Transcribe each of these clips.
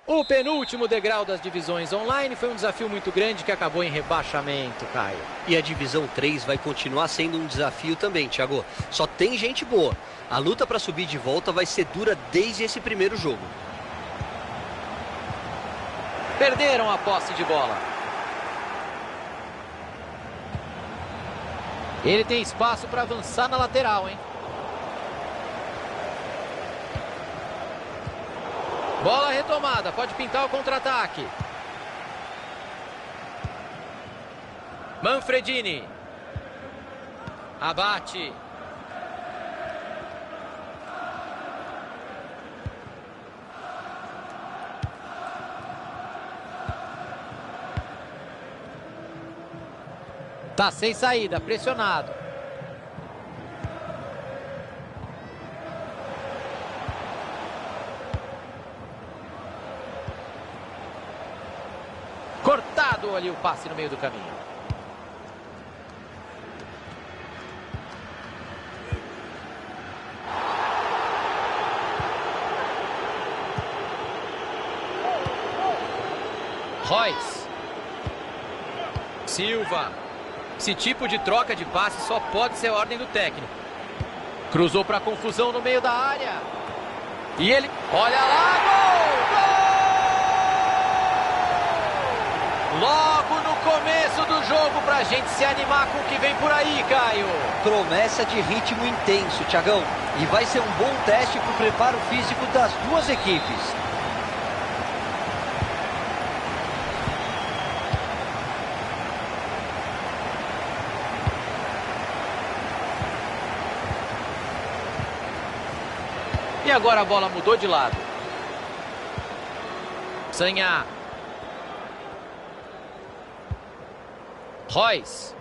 O penúltimo degrau das divisões online foi um desafio muito grande que acabou em rebaixamento, Caio. E a divisão 3 vai continuar sendo um desafio também, Thiago. Só tem gente boa. A luta para subir de volta vai ser dura desde esse primeiro jogo. Perderam a posse de bola. Ele tem espaço para avançar na lateral, hein? Bola retomada, pode pintar o contra-ataque. Manfredini. Abate. Tá sem saída, pressionado. Cortado ali o passe no meio do caminho. Royce. Silva. Esse tipo de troca de passe só pode ser ordem do técnico. Cruzou para confusão no meio da área. E ele... Olha lá, gol! Logo no começo do jogo pra gente se animar com o que vem por aí, Caio. Promessa de ritmo intenso, Thiagão. E vai ser um bom teste para o preparo físico das duas equipes. E agora a bola mudou de lado. Sanha. Royce.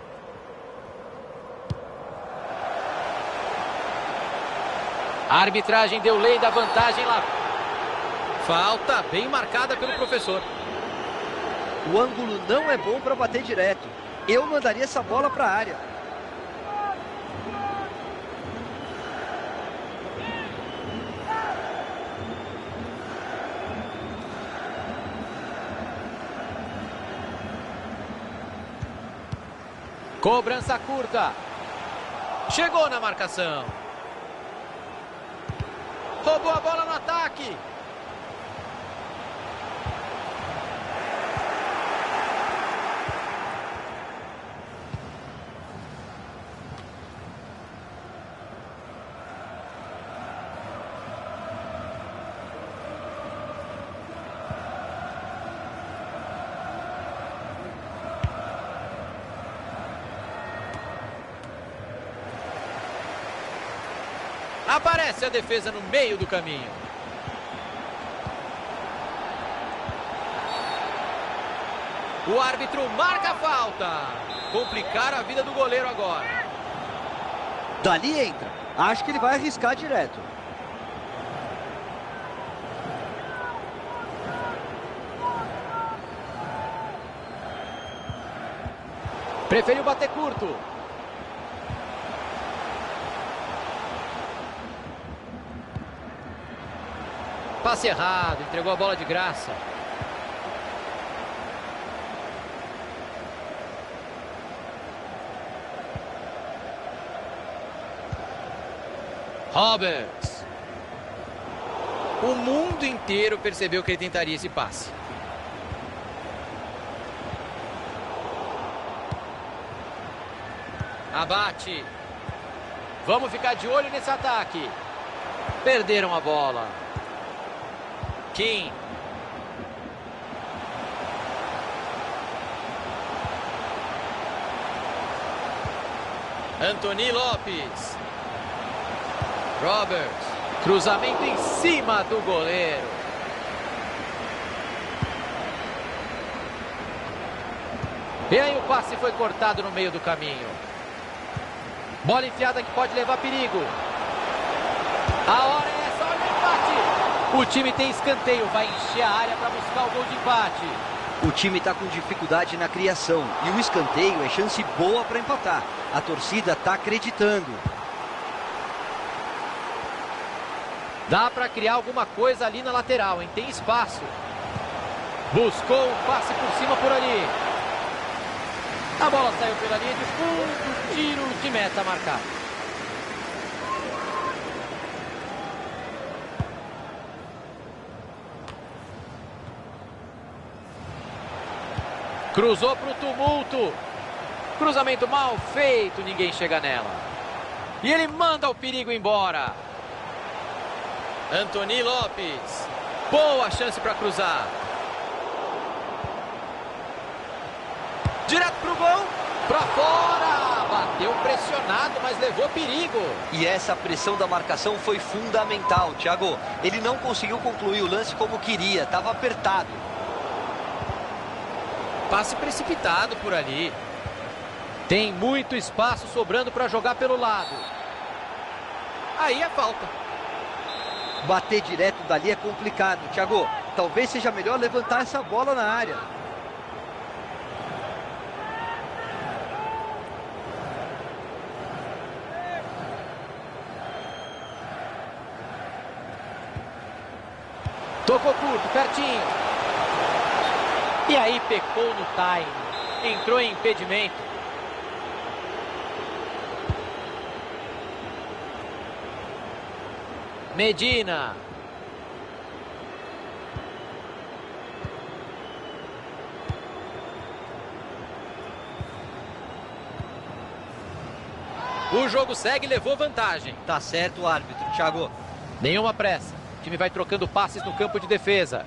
A arbitragem deu lei da vantagem lá. Falta bem marcada pelo professor. O ângulo não é bom para bater direto. Eu mandaria essa bola para a área. Cobrança curta. Chegou na marcação. Roubou a bola no ataque. Aparece a defesa no meio do caminho. O árbitro marca a falta. Complicar a vida do goleiro agora. Dali entra. Acho que ele vai arriscar direto. Preferiu bater curto. Passe errado, entregou a bola de graça. Roberts. O mundo inteiro percebeu que ele tentaria esse passe. Abate. Vamos ficar de olho nesse ataque. Perderam a bola. Kim. Anthony Lopes. Roberts. Cruzamento em cima do goleiro. E aí o passe foi cortado no meio do caminho. Bola enfiada que pode levar perigo. A hora é essa, olha o empate. O time tem escanteio, vai encher a área para buscar o gol de empate. O time está com dificuldade na criação e o escanteio é chance boa para empatar. A torcida está acreditando. Dá para criar alguma coisa ali na lateral, hein? Tem espaço. Buscou um passe por cima por ali. A bola saiu pela linha de fundo, tiro de meta marcado. Cruzou para o tumulto. Cruzamento mal feito, ninguém chega nela. E ele manda o perigo embora. Anthony Lopes. Boa chance para cruzar. Direto pro gol. Para fora. Bateu pressionado, mas levou perigo. E essa pressão da marcação foi fundamental, Thiago. Ele não conseguiu concluir o lance como queria. Estava apertado. Passe precipitado por ali. Tem muito espaço sobrando para jogar pelo lado. Aí é falta. Bater direto dali é complicado, Thiago. Talvez seja melhor levantar essa bola na área. Tocou curto, pertinho. E aí pecou no time. Entrou em impedimento. Medina. O jogo segue e levou vantagem. Tá certo o árbitro, Thiago. Nenhuma pressa. O time vai trocando passes no campo de defesa.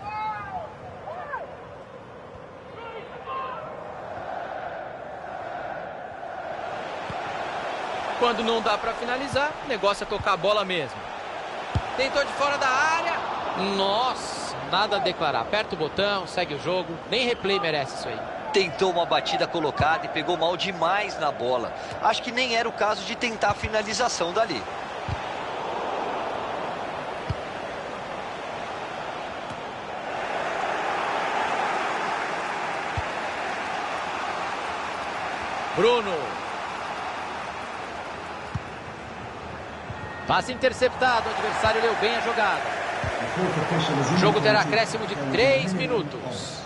Quando não dá para finalizar, o negócio é tocar a bola mesmo. Tentou de fora da área. Nossa, nada a declarar. Aperta o botão, segue o jogo. Nem replay merece isso aí. Tentou uma batida colocada e pegou mal demais na bola. Acho que nem era o caso de tentar a finalização dali. Bruno. Passe interceptado, o adversário leu bem a jogada. O jogo terá acréscimo de 3 minutos.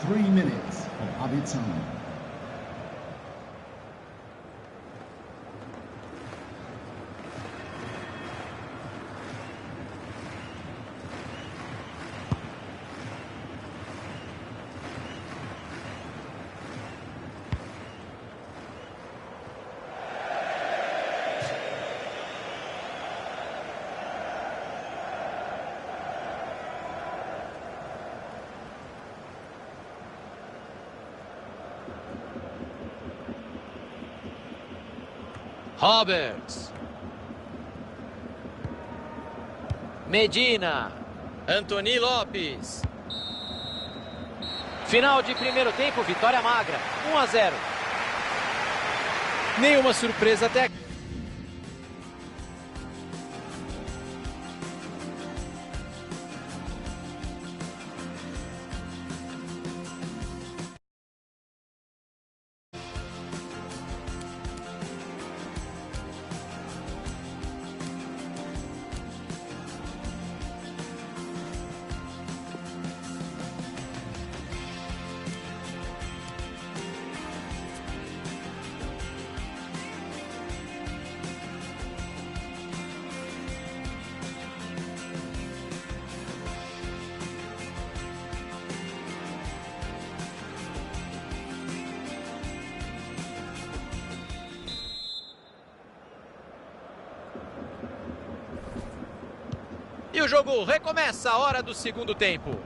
Roberts. Medina. Anthony Lopes. Final de primeiro tempo, vitória magra. 1-0. Nenhuma surpresa até aqui. E o jogo recomeça a hora do segundo tempo.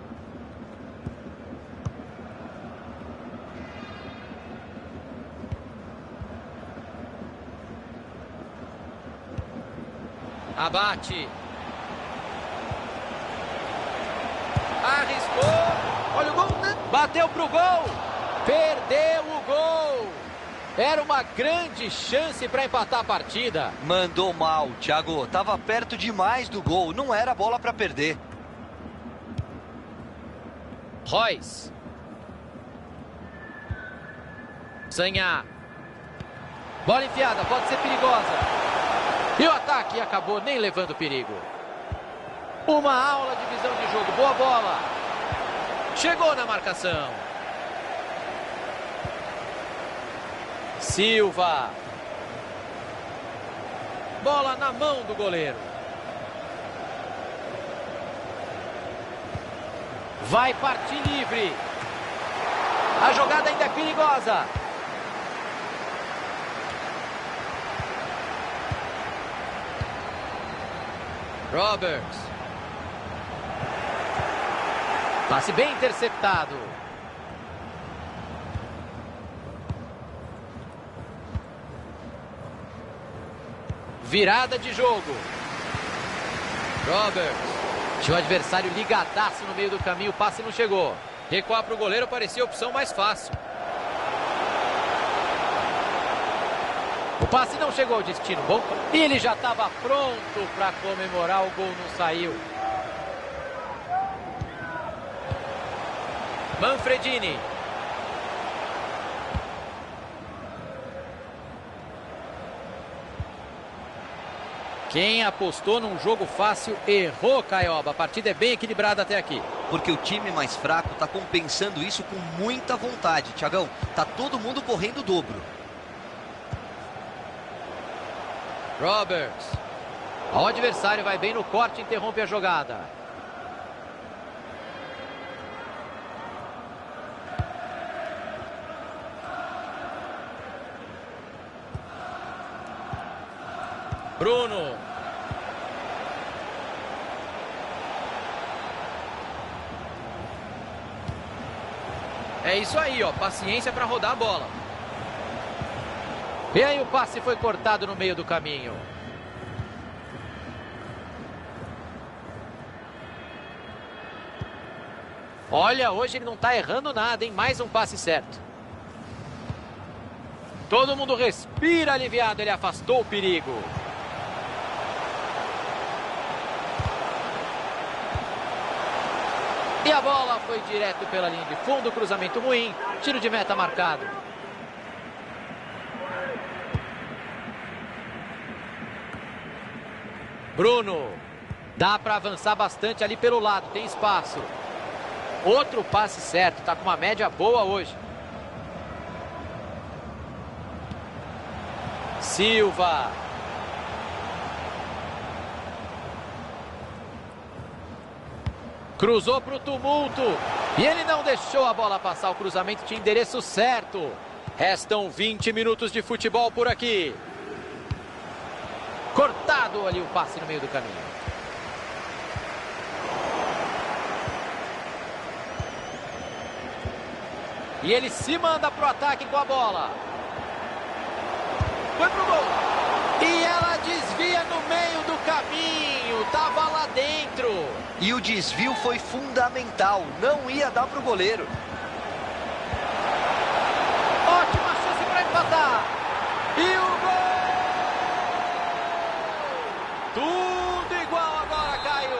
Abate. Arriscou. Olha o gol, né? Bateu pro gol. Perdeu o gol. Era uma grande chance para empatar a partida. Mandou mal, Thiago. Tava perto demais do gol. Não era bola para perder. Royce. Zanha. Bola enfiada, pode ser perigosa. E o ataque acabou nem levando perigo. Uma aula de visão de jogo. Boa bola. Chegou na marcação. Silva. Bola na mão do goleiro. Vai partir livre. A jogada ainda é perigosa. Roberts. Passe bem interceptado. Virada de jogo. Roberts. Tinha o adversário ligadaço no meio do caminho, o passe não chegou. Recuar para o goleiro parecia a opção mais fácil. O passe não chegou ao destino bom. E ele já estava pronto para comemorar, o gol não saiu. Manfredini. Quem apostou num jogo fácil errou, Caioba. A partida é bem equilibrada até aqui. Porque o time mais fraco está compensando isso com muita vontade, Thiagão. Tá todo mundo correndo o dobro. Roberts. O adversário vai bem no corte e interrompe a jogada. Bruno. É isso aí, ó. Paciência para rodar a bola. E aí o passe foi cortado no meio do caminho. Olha, hoje ele não está errando nada, hein? Mais um passe certo. Todo mundo respira aliviado, ele afastou o perigo. E a bola foi direto pela linha de fundo, cruzamento ruim, tiro de meta marcado. Bruno, dá para avançar bastante ali pelo lado, tem espaço. Outro passe certo, tá com uma média boa hoje. Silva. Cruzou para o tumulto. E ele não deixou a bola passar. O cruzamento tinha endereço certo. Restam 20 minutos de futebol por aqui. Cortado ali o passe no meio do caminho. E ele se manda para o ataque com a bola. Foi pro gol. E ela desvia no meio do caminho. Tava lá dentro. E o desvio foi fundamental. Não ia dar pro goleiro. Ótima chance para empatar. E o gol. Tudo igual agora, Caio.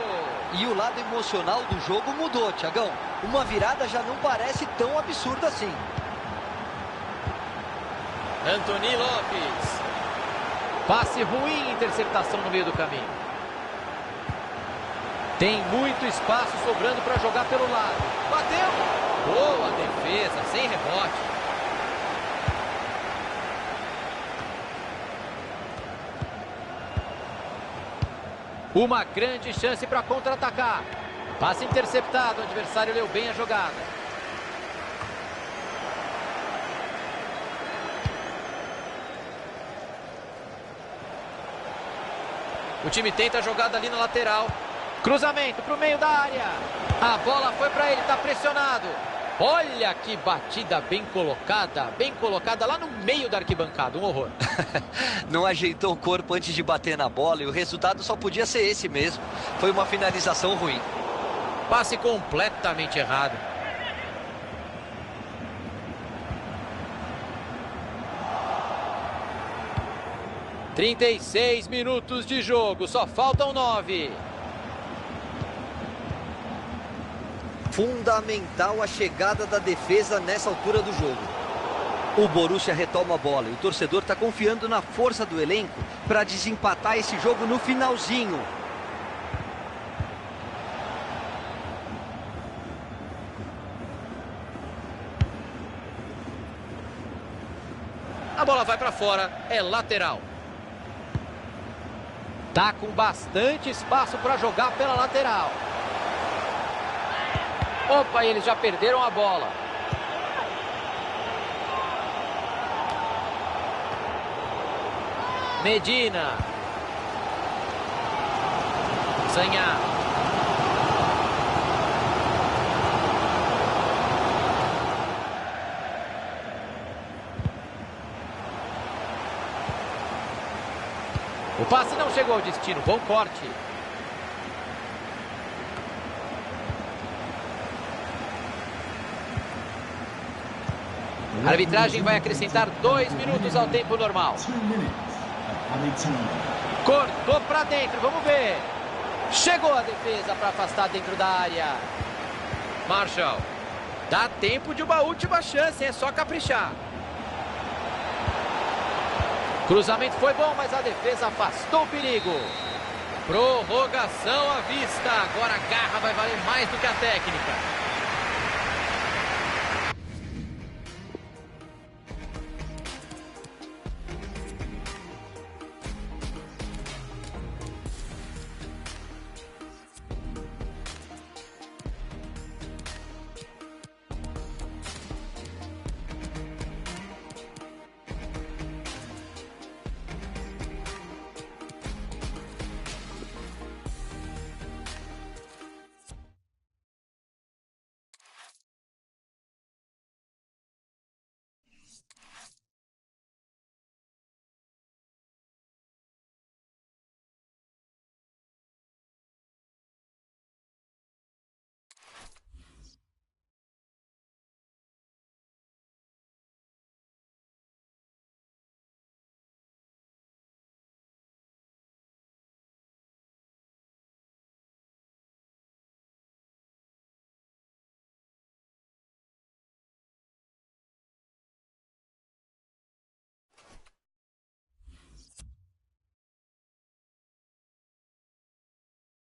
E o lado emocional do jogo mudou, Thiagão. Uma virada já não parece tão absurda assim. Anthony Lopes. Passe ruim, interceptação no meio do caminho. Tem muito espaço sobrando para jogar pelo lado. Bateu. Boa defesa, sem rebote. Uma grande chance para contra-atacar. Passe interceptado, o adversário leu bem a jogada. O time tenta a jogada ali na lateral. Cruzamento para o meio da área. A bola foi para ele, está pressionado. Olha que batida bem colocada lá no meio da arquibancada, um horror. Não ajeitou o corpo antes de bater na bola e o resultado só podia ser esse mesmo. Foi uma finalização ruim. Passe completamente errado. – 36 minutos de jogo, só faltam 9. Fundamental a chegada da defesa nessa altura do jogo. O Borussia retoma a bola e o torcedor está confiando na força do elenco para desempatar esse jogo no finalzinho. A bola vai para fora, é lateral. Tá com bastante espaço para jogar pela lateral. Opa, eles já perderam a bola. Medina. Zanha. O passe não chegou ao destino. Bom corte. A arbitragem vai acrescentar 2 minutos ao tempo normal. Cortou para dentro, vamos ver. Chegou a defesa para afastar dentro da área. Marshall. Dá tempo de uma última chance, é só caprichar. Cruzamento foi bom, mas a defesa afastou o perigo. Prorrogação à vista. Agora a garra vai valer mais do que a técnica.